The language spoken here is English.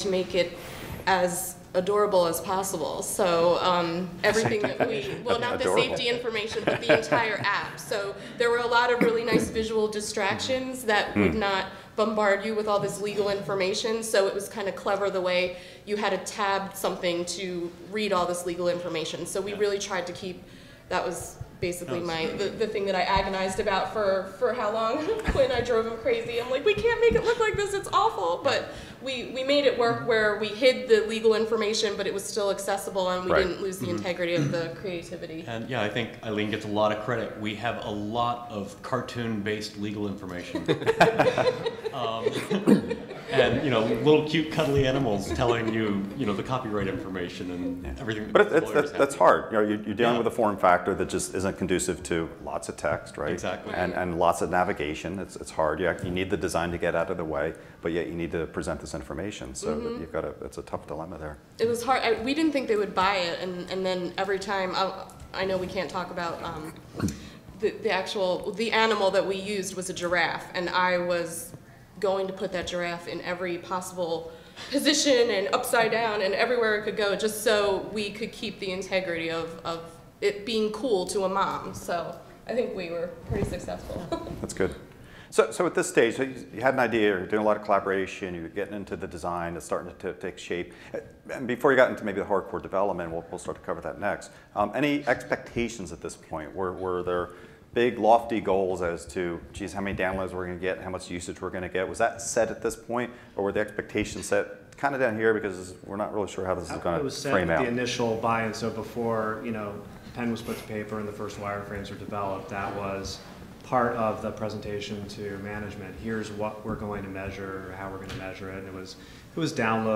to make it as adorable as possible. So everything that we, well, not the safety information, but the entire app. So there were a lot of really nice visual distractions that would not bombard you with all this legal information. So it was kind of clever the way you had to tab something to read all this legal information. So we really tried to keep, that was basically the thing that I agonized about for how long when I drove him crazy. I'm like, we can't make it look like this, it's awful. But we made it work where we hid the legal information, but it was still accessible and we didn't lose the integrity of the creativity. And yeah, I think Eileen gets a lot of credit. We have a lot of cartoon-based legal information. And, you know, little cute cuddly animals telling you, you know, the copyright information and everything. But that's hard. You know, you're dealing with a form factor that just isn't conducive to lots of text, right? Exactly. And lots of navigation. It's hard. You need the design to get out of the way, but yet you need to present this information. So you've got it's a tough dilemma there. It was hard. We didn't think they would buy it, and then every time, I know we can't talk about the animal that we used was a giraffe, and I was going to put that giraffe in every possible position and upside down and everywhere it could go, just so we could keep the integrity of it being cool to a mom. So I think we were pretty successful. That's good. So at this stage, so you had an idea, you're doing a lot of collaboration, you're getting into the design, it's starting to take shape. And before you got into maybe the hardcore development, we'll start to cover that next. Any expectations at this point? Were there big lofty goals as to, geez, how many downloads we're going to get, how much usage we're going to get? Was that set at this point, or were the expectations set kind of down here because we're not really sure how this is going to frame out? It was set at the initial buy-in, so before, you know, pen was put to paper and the first wireframes were developed, that was part of the presentation to management. Here's what we're going to measure, how we're going to measure it. And it was download.